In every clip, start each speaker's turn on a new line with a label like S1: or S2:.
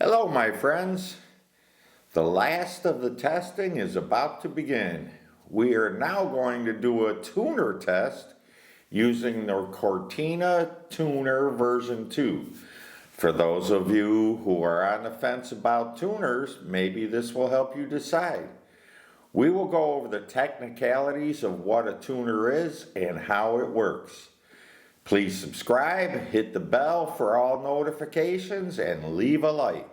S1: Hello, my friends. The last of the testing is about to begin. We are now going to do a tuner test using the Cortina Tuner version 2. For those of you who are on the fence about tuners, maybe this will help you decide. We will go over the technicalities of what a tuner is and how it works. Please subscribe, hit the bell for all notifications, and leave a like.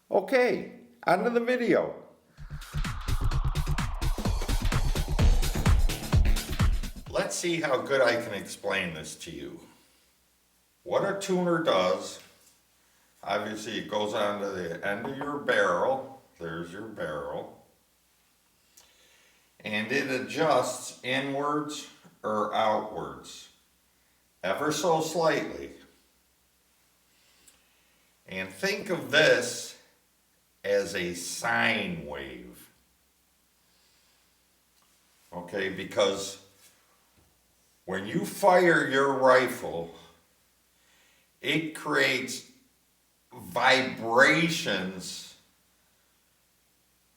S1: Okay, on to the video. Let's see how good I can explain this to you. What a tuner does, obviously it goes on to the end of your barrel. There's your barrel. And it adjusts inwards or outwards, ever so slightly. And think of this as a sine wave. Okay, because when you fire your rifle, it creates vibrations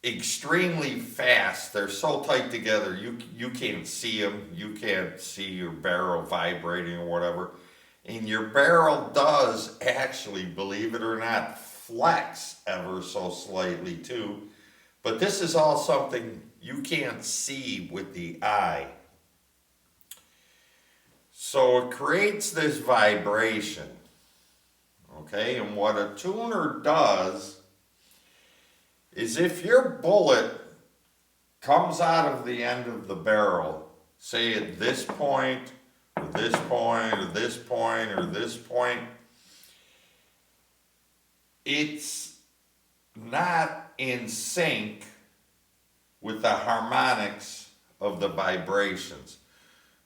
S1: extremely fast. They're so tight together, you can't see them. You can't see your barrel vibrating or whatever. And your barrel does actually, believe it or not, flex ever so slightly too. But this is all something you can't see with the eye. So it creates this vibration. Okay, and what a tuner does is if your bullet comes out of the end of the barrel, say at this point, or this point, or this point, or this point, it's not in sync with the harmonics of the vibrations.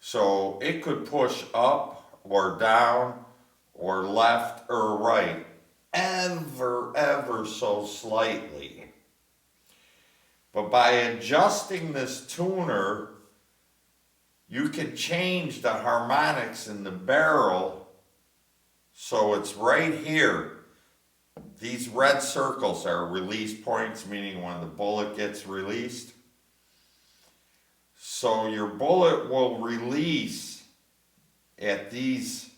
S1: So it could push up or down or left or right ever so slightly. But by adjusting this tuner, you can change the harmonics in the barrel so it's right here. These red circles are release points, meaning when the bullet gets released. So your bullet will release at these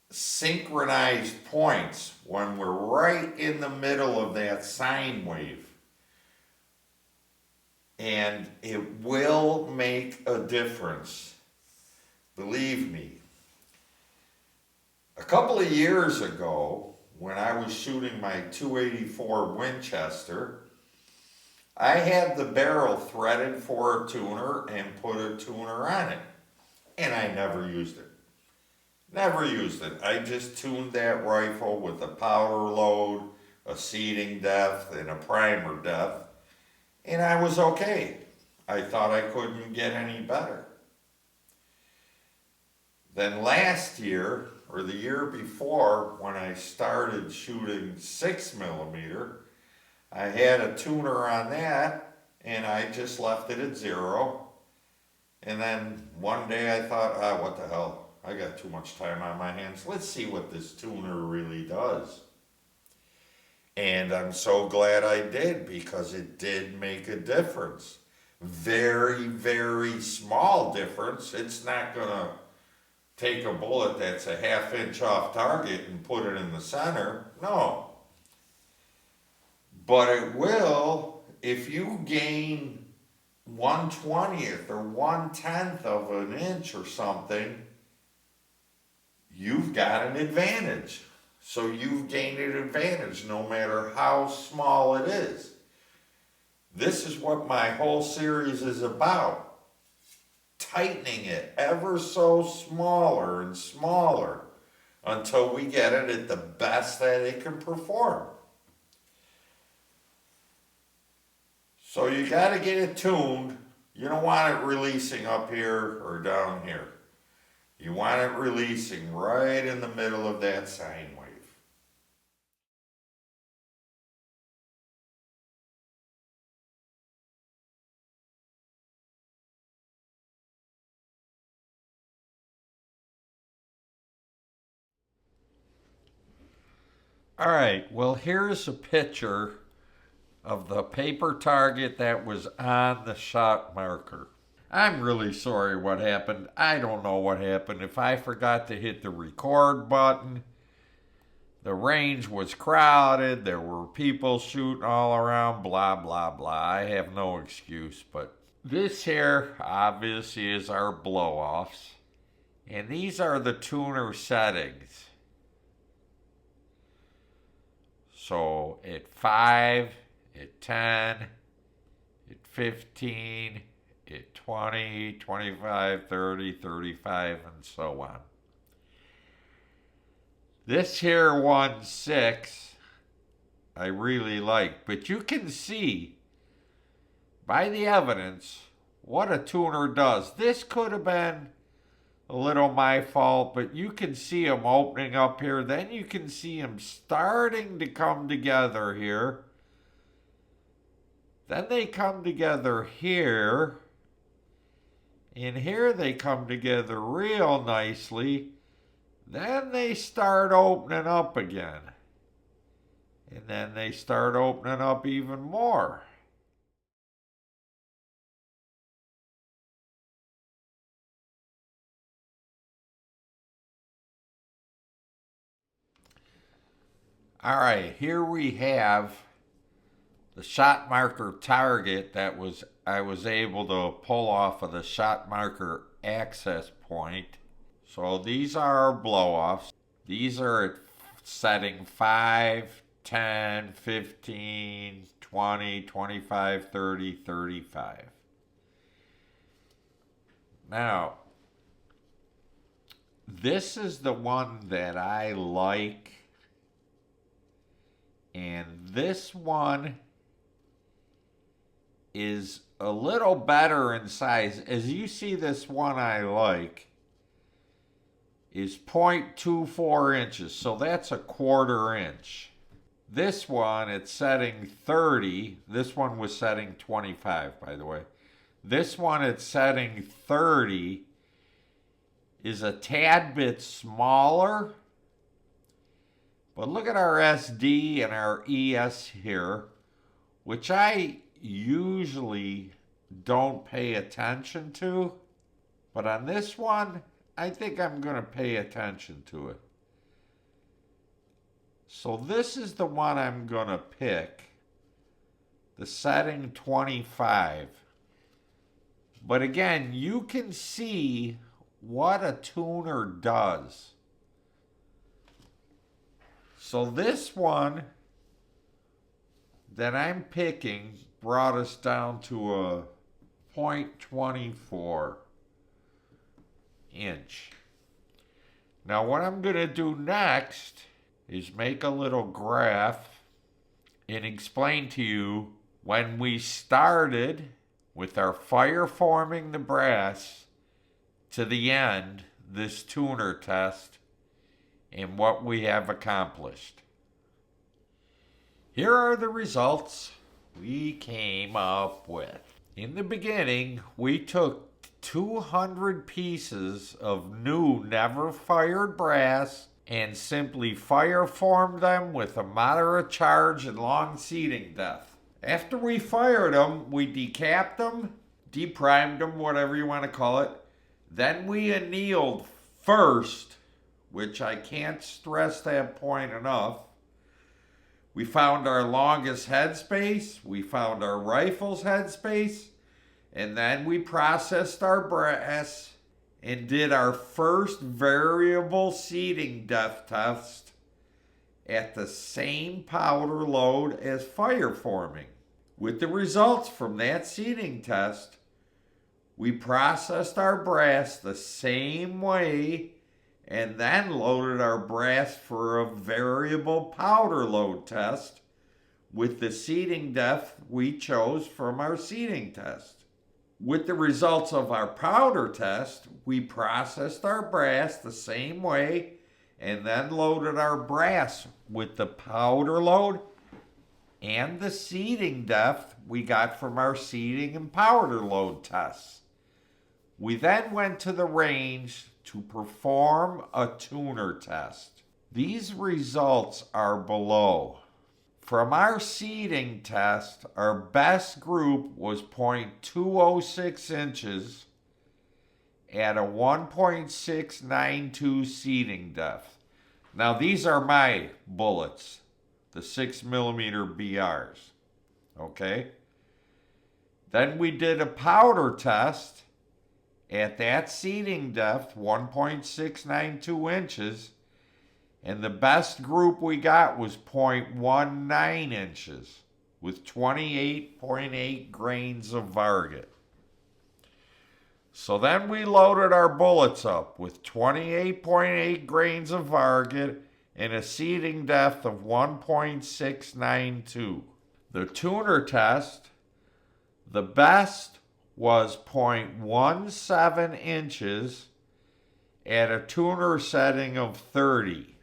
S1: synchronized points when we're right in the middle of that sine wave. And it will make a difference. Believe me. A couple of years ago, when I was shooting my .284 Winchester, I had the barrel threaded for a tuner and put a tuner on it. And I never used it. Never used it. I just tuned that rifle with a powder load, a seating depth, and a primer depth. And I was okay. I thought I couldn't get any better. Then last year, or the year before, when I started shooting 6mm, I had a tuner on that, and I just left it at 0. And then one day I thought, what the hell? I got too much time on my hands. Let's see what this tuner really does. And I'm so glad I did, because it did make a difference. Very small difference. It's not going to take a bullet that's a ½ inch off target and put it in the center. No. But it will if you gain 1/20th or 1/10th of an inch or something. You've got an advantage. So you've gained an advantage no matter how small it is. This is what my whole series is about. Tightening it ever so smaller and smaller until we get it at the best that it can perform. So you got to get it tuned. You don't want it releasing up here or down here. You want it releasing right in the middle of that sine wave. All right, well, here's a picture of the paper target that was on the shot marker. I'm really sorry what happened. I don't know what happened. If I forgot to hit the record button, the range was crowded, there were people shooting all around, blah, blah, blah. I have no excuse, but this here obviously is our blow-offs. And these are the tuner settings. So at 5, at 10, at 15, at 20, 25, 30, 35, and so on. This here 1.6 I really like, but you can see by the evidence what a tuner does. This could have been a little my fault, but you can see them opening up here. Then you can see them starting to come together here. Then they come together here. And here they come together real nicely. Then they start opening up again. And then they start opening up even more. All right, here we have the shot marker target that I was able to pull off of the shot marker access point. So these are our blow-offs. These are at setting 5, 10, 15, 20, 25, 30, 35. Now, this is the one that I like. And this one is a little better in size. As you see, this one I like is 0.24 inches, so that's a 1/4 inch. This one, it's setting 30. This one was setting 25, by the way. This one, it's setting 30, is a tad bit smaller. But look at our SD and our ES here, which I usually don't pay attention to. But on this one, I think I'm going to pay attention to it. So this is the one I'm going to pick, the setting 25. But again, you can see what a tuner does. So this one that I'm picking brought us down to a 0.24 inch. Now what I'm going to do next is make a little graph and explain to you when we started with our fire forming the brass to the end, this tuner test, and what we have accomplished. Here are the results we came up with. In the beginning, we took 200 pieces of new never fired brass and simply fire formed them with a moderate charge and long seating depth. After we fired them, we decapped them, deprimed them, whatever you want to call it. Then we annealed first, which I can't stress that point enough. We found our longest headspace, we found our rifle's headspace, and then we processed our brass and did our first variable seating depth test at the same powder load as fire forming. With the results from that seating test, we processed our brass the same way and then loaded our brass for a variable powder load test with the seating depth we chose from our seating test. With the results of our powder test, we processed our brass the same way and then loaded our brass with the powder load and the seating depth we got from our seating and powder load tests. We then went to the range to perform a tuner test. These results are below. From our seeding test, our best group was 0.206 inches at a 1.692 seeding depth. Now these are my bullets, the 6mm BRs, okay? Then we did a powder test at that seeding depth, 1.692 inches, and the best group we got was 0.19 inches with 28.8 grains of Varget. So then we loaded our bullets up with 28.8 grains of Varget and a seeding depth of 1.692. The tuner test, the best was 0.17 inches at a tuner setting of 30.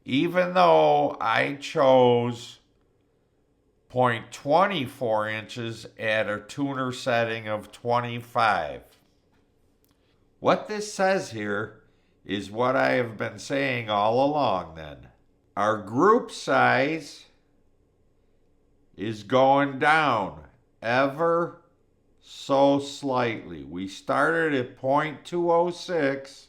S1: Even though I chose 0.24 inches at a tuner setting of 25. What this says here is what I have been saying all along then. Our group size is going down ever so slightly. We started at 0.206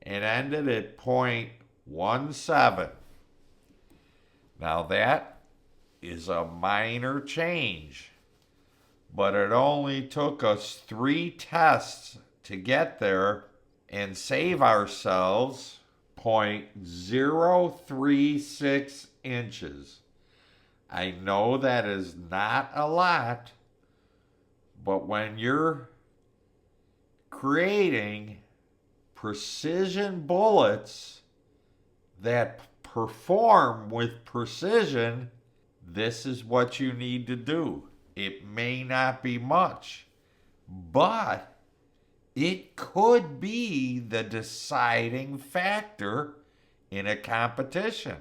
S1: and ended at 0.17. Now that is a minor change, but it only took us 3 tests to get there and save ourselves 0.036 inches. I know that is not a lot, but when you're creating precision bullets that perform with precision, this is what you need to do. It may not be much, but it could be the deciding factor in a competition.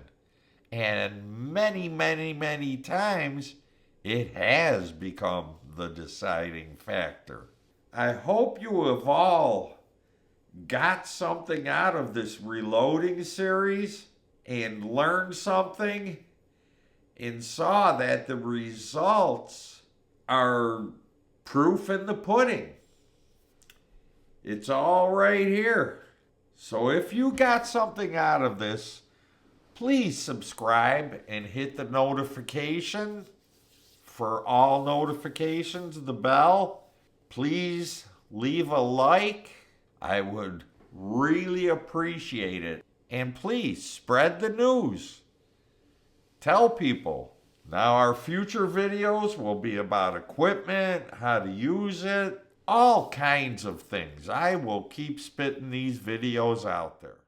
S1: And many, many, many times it has become the deciding factor. I hope you have all got something out of this reloading series and learned something and saw that the results are proof in the pudding. It's all right here. So if you got something out of this, please subscribe and hit the notification for all notifications, the bell. Please leave a like. I would really appreciate it. And please spread the news. Tell people. Now our future videos will be about equipment, how to use it, all kinds of things. I will keep spitting these videos out there.